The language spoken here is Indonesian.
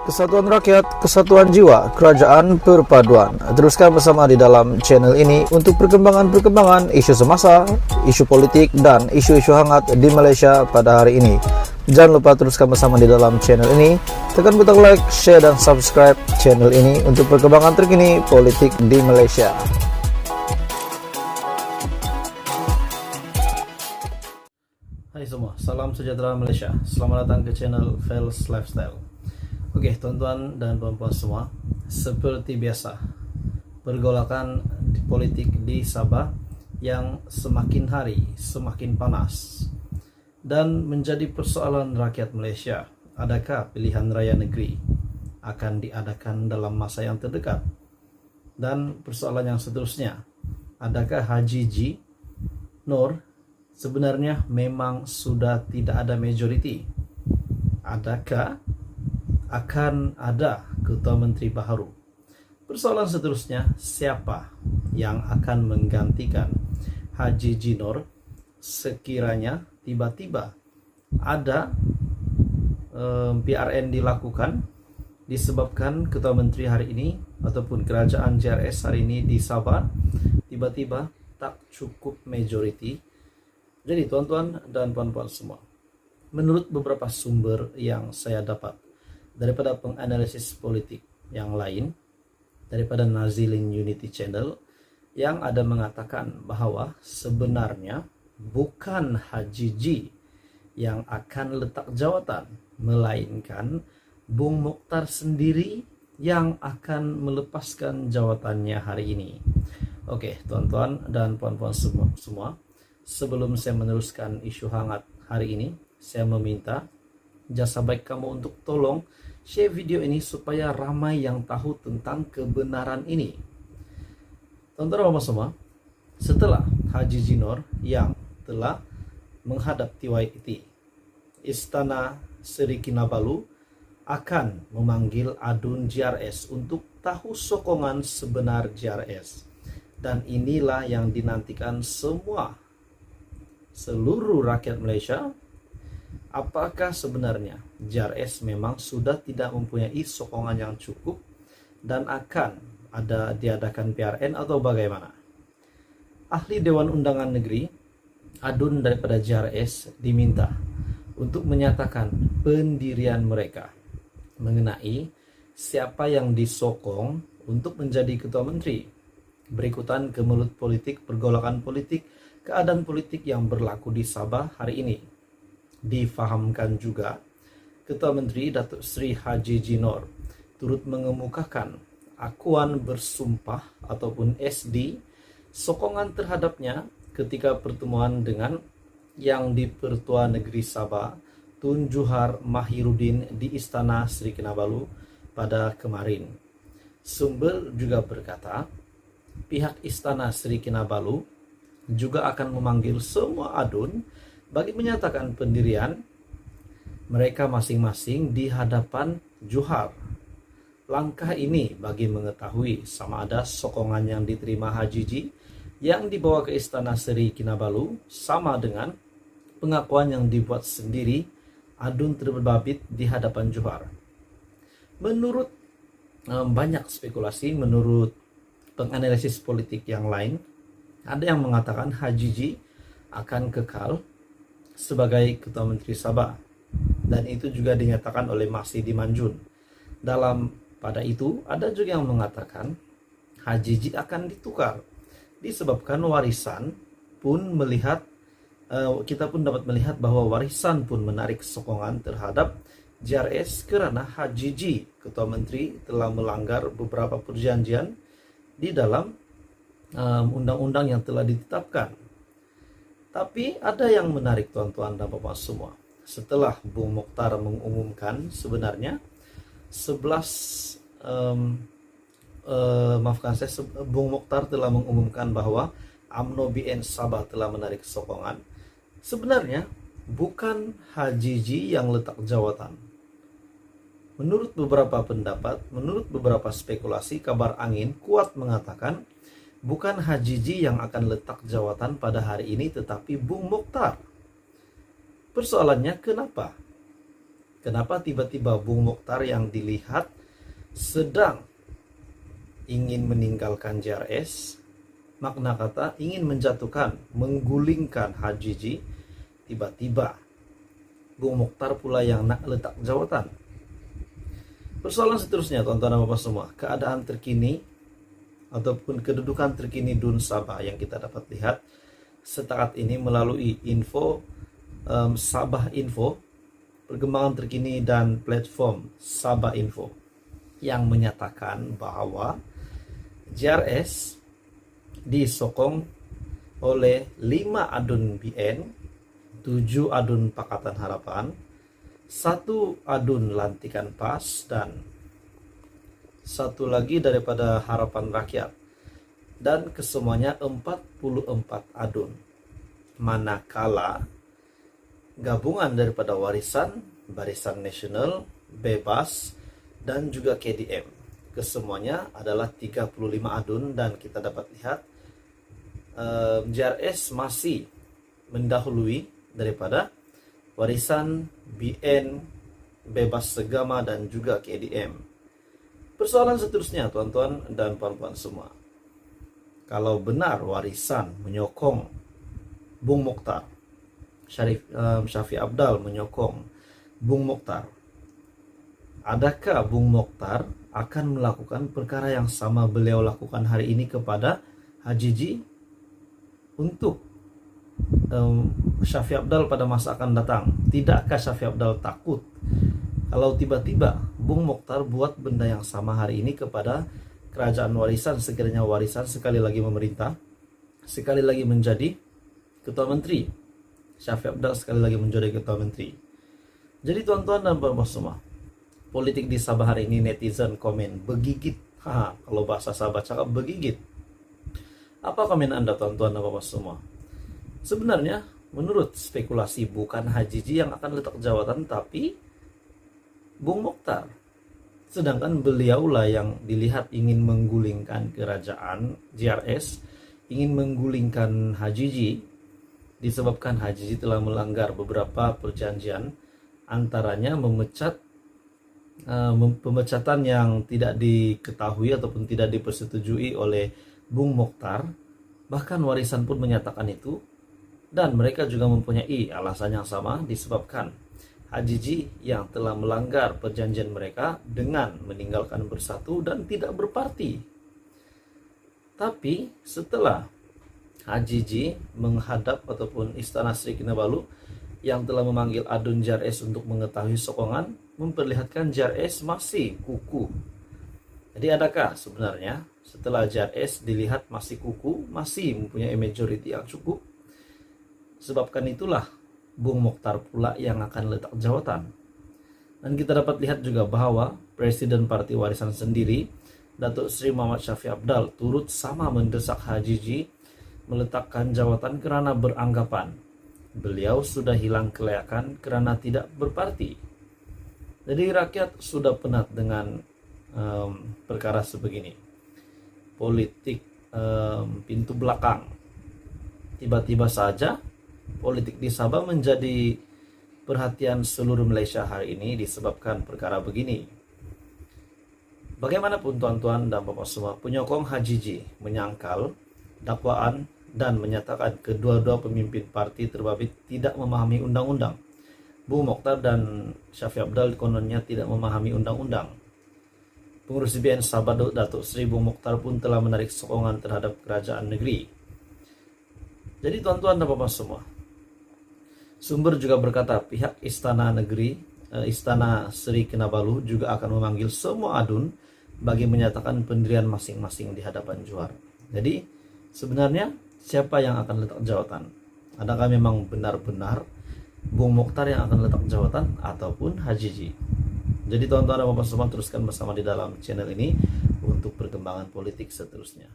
Kesatuan rakyat, kesatuan jiwa, kerajaan perpaduan. Teruskan bersama di dalam channel ini untuk perkembangan-perkembangan isu semasa, isu politik, dan isu-isu hangat di Malaysia pada hari ini. Jangan lupa teruskan bersama di dalam channel ini. Tekan butang like, share, dan subscribe channel ini untuk perkembangan terkini politik di Malaysia. Hai semua, salam sejahtera Malaysia. Selamat datang ke channel Fels Lifestyle. Oke, tuan-tuan dan puan-puan semua, seperti biasa, pergolakan di politik di Sabah yang semakin hari semakin panas dan menjadi persoalan rakyat Malaysia. Adakah pilihan raya negeri akan diadakan dalam masa yang terdekat? Dan persoalan yang seterusnya, adakah Haji G. Nur sebenarnya memang sudah tidak ada majoriti? Adakah akan ada ketua menteri baru? Persoalan seterusnya, siapa yang akan menggantikan Haji G. Nur sekiranya tiba-tiba ada PRN dilakukan disebabkan ketua menteri hari ini ataupun kerajaan JRS hari ini di Sabah tiba-tiba tak cukup majoriti. Jadi tuan-tuan dan puan-puan semua, menurut beberapa sumber yang saya dapat daripada penganalisis politik yang lain, daripada Nazilin Unity Channel, yang ada mengatakan bahwa sebenarnya bukan Haji G yang akan letak jawatan, melainkan Bung Mokhtar sendiri yang akan melepaskan jawatannya hari ini. Oke, tuan-tuan dan puan-puan semua, sebelum saya meneruskan isu hangat hari ini, saya meminta jasa baik kamu untuk tolong share video ini supaya ramai yang tahu tentang kebenaran ini. Teman-teman semua, setelah Haji G. Nur yang telah menghadap TYT, Istana Seri Kinabalu akan memanggil adun JRS untuk tahu sokongan sebenar JRS. Dan inilah yang dinantikan seluruh rakyat Malaysia. Apakah sebenarnya JRS memang sudah tidak mempunyai sokongan yang cukup dan akan diadakan PRN atau bagaimana? Ahli Dewan Undangan Negeri, adun daripada JRS, diminta untuk menyatakan pendirian mereka mengenai siapa yang disokong untuk menjadi ketua menteri. Berikutan kemelut politik, pergolakan politik, keadaan politik yang berlaku di Sabah hari ini. Difahamkan juga Ketua Menteri Datuk Seri Haji G. Nur turut mengemukakan akuan bersumpah ataupun SD sokongan terhadapnya ketika pertemuan dengan yang di Pertua Negeri Sabah Tun Juhar Mahiruddin di Istana Seri Kinabalu pada kemarin. Sumber juga berkata pihak Istana Seri Kinabalu juga akan memanggil semua adun bagi menyatakan pendirian mereka masing-masing di hadapan Juhar. Langkah ini bagi mengetahui sama ada sokongan yang diterima Haji G yang dibawa ke Istana Seri Kinabalu sama dengan pengakuan yang dibuat sendiri adun terbabit di hadapan Juhar. Menurut banyak spekulasi, menurut penganalisis politik yang lain, ada yang mengatakan Haji G akan kekal sebagai Ketua Menteri Sabah, dan itu juga dinyatakan oleh Masih Manjun. Pada itu ada juga yang mengatakan Haji G akan ditukar disebabkan warisan pun kita pun dapat melihat bahwa warisan pun menarik sokongan terhadap JRS kerana Haji G Ketua Menteri telah melanggar beberapa perjanjian di dalam undang-undang yang telah ditetapkan. Tapi ada yang menarik tuan-tuan dan bapak semua. Setelah Bung Mokhtar mengumumkan sebenarnya Bung Mokhtar telah mengumumkan bahwa UMNO BN Sabah telah menarik sokongan. Sebenarnya bukan Haji G yang letak jawatan. Menurut beberapa pendapat, menurut beberapa spekulasi, kabar angin kuat mengatakan bukan Haji G yang akan letak jawatan pada hari ini, tetapi Bung Mokhtar. Persoalannya kenapa? Kenapa tiba-tiba Bung Mokhtar yang dilihat sedang ingin meninggalkan JRS, makna kata ingin menjatuhkan, menggulingkan HJJ, tiba-tiba Bung Mokhtar pula yang nak letak jawatan. Persoalan seterusnya, tuan-tuan dan bapak semua, keadaan terkini ataupun kedudukan terkini DUN Sabah yang kita dapat lihat setakat ini melalui info Sabah Info, perkembangan terkini dan platform Sabah Info yang menyatakan bahwa JRS disokong oleh 5 adun BN, 7 adun Pakatan Harapan, 1 adun Lantikan PAS, dan 1 lagi daripada Harapan Rakyat, dan kesemuanya 44 adun. Manakala gabungan daripada Warisan, Barisan Nasional, Bebas, dan juga KDM kesemuanya adalah 35 adun, dan kita dapat lihat JRS masih mendahului daripada Warisan, BN, Bebas Segama, dan juga KDM. Persoalan seterusnya, tuan-tuan dan puan-puan semua, kalau benar Warisan menyokong Bung Mokhtar, Syafiq Apdal menyokong Bung Mokhtar, adakah Bung Mokhtar akan melakukan perkara yang sama beliau lakukan hari ini kepada HJJ untuk Syafiq Apdal pada masa akan datang? Tidakkah Syafiq Apdal takut kalau tiba-tiba Bung Mokhtar buat benda yang sama hari ini kepada kerajaan Warisan, sekiranya Warisan sekali lagi memerintah, sekali lagi menjadi ketua menteri, Syafiq Apdal sekali lagi menjadi ketua menteri? Jadi tuan-tuan dan bapak semua, politik di Sabah hari ini, netizen komen begigit. Kalau bahasa Sabah cakap begigit. Apa komen Anda, tuan-tuan dan bapak semua? Sebenarnya menurut spekulasi bukan HJJ yang akan letak jawatan, tapi Bung Mokhtar. Sedangkan beliaulah yang dilihat ingin menggulingkan kerajaan JRS, ingin menggulingkan HJJ, disebabkan HJJ telah melanggar beberapa perjanjian, antaranya pemecatan yang tidak diketahui ataupun tidak dipersetujui oleh Bung Mokhtar. Bahkan Warisan pun menyatakan itu, dan mereka juga mempunyai alasan yang sama, disebabkan HJJ yang telah melanggar perjanjian mereka dengan meninggalkan Bersatu dan tidak berparti. Tapi setelah HJJ menghadap ataupun Istana Sri Kinabalu yang telah memanggil adun JRS untuk mengetahui sokongan, memperlihatkan JRS masih kukuh. Jadi adakah sebenarnya setelah JRS dilihat masih kukuh, masih mempunyai majority yang cukup, sebabkan itulah Bung Mokhtar pula yang akan letak jawatan? Dan kita dapat lihat juga bahwa Presiden Parti Warisan sendiri, Datuk Seri Muhammad Syafiq Apdal, turut sama mendesak HJJ meletakkan jawatan kerana beranggapan beliau sudah hilang kelayakan kerana tidak berparti. Jadi rakyat sudah penat dengan perkara sebegini. Politik pintu belakang. Tiba-tiba saja politik di Sabah menjadi perhatian seluruh Malaysia hari ini disebabkan perkara begini. Bagaimanapun tuan-tuan dan bapak semua, penyokong HJJ menyangkal dakwaan dan menyatakan kedua-dua pemimpin parti terbabit tidak memahami undang-undang. Bung Mokhtar dan Syafiq Apdal kononnya tidak memahami undang-undang. Pengurus BN Sabah Datuk Seri Bung Mokhtar pun telah menarik sokongan terhadap kerajaan negeri. Jadi tuan-tuan dan bapak semua, sumber juga berkata pihak Istana Negeri, Istana Sri Kinabalu juga akan memanggil semua adun bagi menyatakan pendirian masing-masing di hadapan Johor. Jadi sebenarnya siapa yang akan letak jawatan? Adakah memang benar-benar Bung Mokhtar yang akan letak jawatan ataupun HJJ? Jadi tuan-tuan dan bapak semua, teruskan bersama di dalam channel ini untuk perkembangan politik seterusnya.